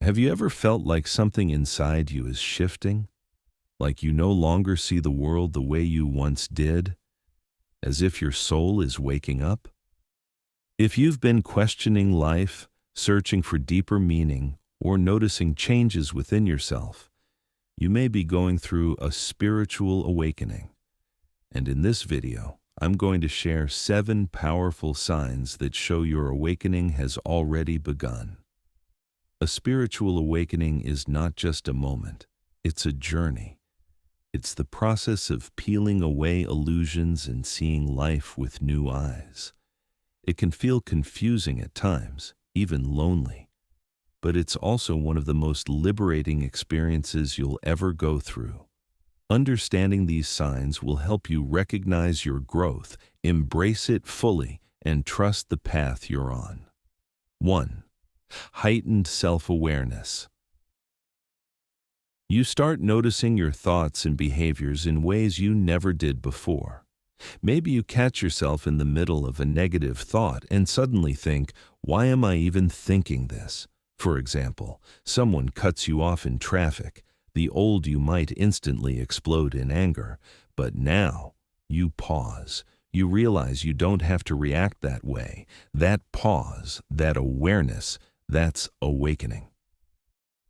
Have you ever felt like something inside you is shifting? Like you no longer see the world the way you once did? As if your soul is waking up? If you've been questioning life, searching for deeper meaning, or noticing changes within yourself, you may be going through a spiritual awakening. And in this video, I'm going to share 7 powerful signs that show your awakening has already begun. A spiritual awakening is not just a moment, it's a journey. It's the process of peeling away illusions and seeing life with new eyes. It can feel confusing at times, even lonely, but it's also one of the most liberating experiences you'll ever go through. Understanding these signs will help you recognize your growth, embrace it fully, and trust the path you're on. 1. Heightened self-awareness. You start noticing your thoughts and behaviors in ways you never did before. Maybe you catch yourself in the middle of a negative thought and suddenly think, why am I even thinking this? For example, someone cuts you off in traffic. The old you might instantly explode in anger, but now you pause. You realize you don't have to react that way. That pause, that awareness, that's awakening.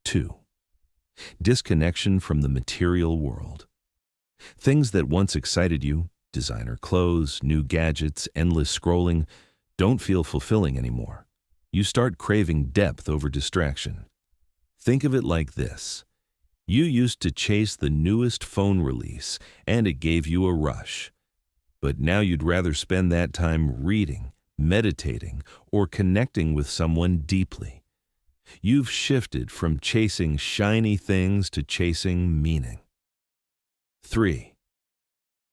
2. Disconnection from the material world. Things that once excited you, designer clothes, new gadgets, endless scrolling, don't feel fulfilling anymore. You start craving depth over distraction. Think of it like this. You used to chase the newest phone release, and it gave you a rush. But now you'd rather spend that time reading, meditating, or connecting with someone deeply. You've shifted from chasing shiny things to chasing meaning. 3.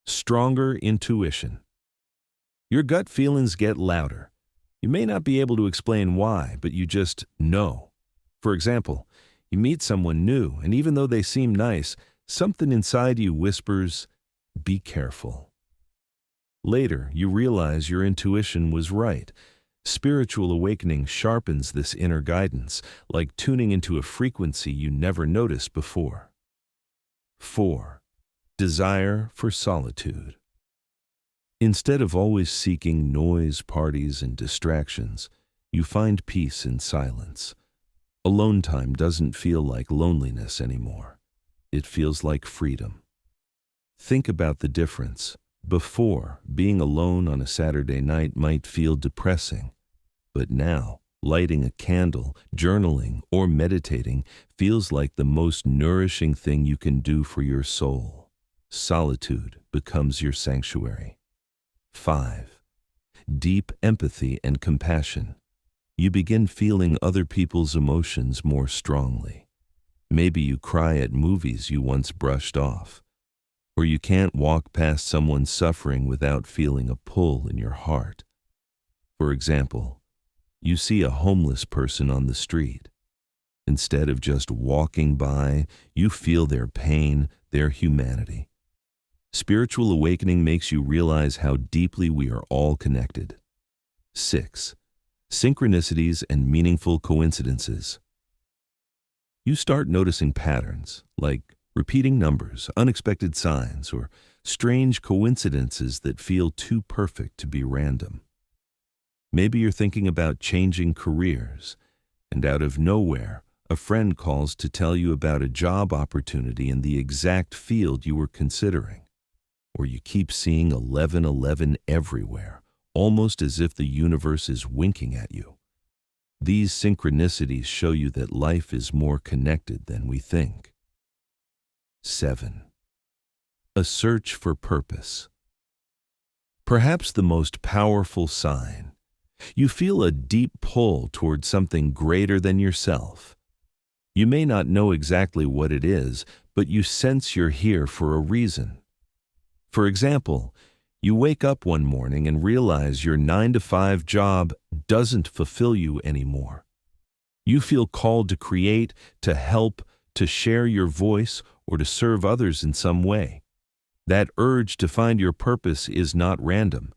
Stronger intuition. Your gut feelings get louder. You may not be able to explain why, but you just know. For example, you meet someone new, and even though they seem nice, something inside you whispers, "Be careful." Later, you realize your intuition was right. Spiritual awakening sharpens this inner guidance, like tuning into a frequency you never noticed before. 4. Desire for solitude. Instead of always seeking noise, parties, and distractions, you find peace in silence. Alone time doesn't feel like loneliness anymore. It feels like freedom. Think about the difference. Before, being alone on a Saturday night might feel depressing, but now, lighting a candle, journaling, or meditating feels like the most nourishing thing you can do for your soul. Solitude becomes your sanctuary. 5. Deep empathy and compassion. You begin feeling other people's emotions more strongly. Maybe you cry at movies you once brushed off, or you can't walk past someone suffering without feeling a pull in your heart. For example, you see a homeless person on the street. Instead of just walking by, you feel their pain, their humanity. Spiritual awakening makes you realize how deeply we are all connected. 6. Synchronicities and meaningful coincidences. You start noticing patterns, like repeating numbers, unexpected signs, or strange coincidences that feel too perfect to be random. Maybe you're thinking about changing careers, and out of nowhere, a friend calls to tell you about a job opportunity in the exact field you were considering. Or you keep seeing 1111 everywhere, almost as if the universe is winking at you. These synchronicities show you that life is more connected than we think. 7. A search for purpose. Perhaps the most powerful sign. You feel a deep pull toward something greater than yourself. You may not know exactly what it is, but you sense you're here for a reason. For example, you wake up one morning and realize your 9-to-5 job doesn't fulfill you anymore. You feel called to create, to help, to share your voice, or to serve others in some way. That urge to find your purpose is not random.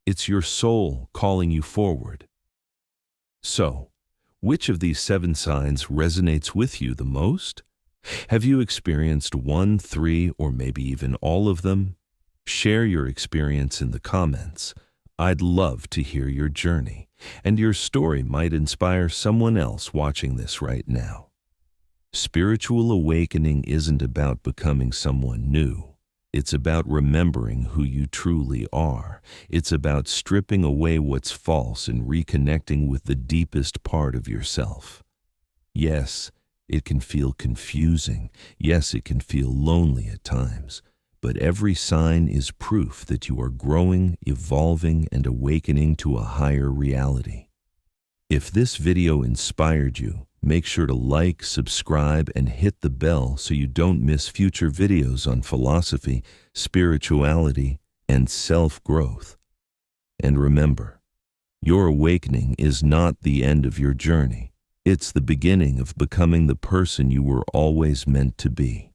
It's your soul calling you forward. So, Which of these 7 signs resonates with you the most? Have you experienced 1, 3, or maybe even all of them? Share your experience in the comments. I'd love to hear your journey, and your story might inspire someone else watching this right now. Spiritual awakening isn't about becoming someone new. It's about remembering who you truly are. It's about stripping away what's false and reconnecting with the deepest part of yourself. Yes, it can feel confusing. Yes, it can feel lonely at times. But every sign is proof that you are growing, evolving, and awakening to a higher reality. If this video inspired you, make sure to like, subscribe, and hit the bell so you don't miss future videos on philosophy, spirituality, and self-growth. And remember, your awakening is not the end of your journey. It's the beginning of becoming the person you were always meant to be.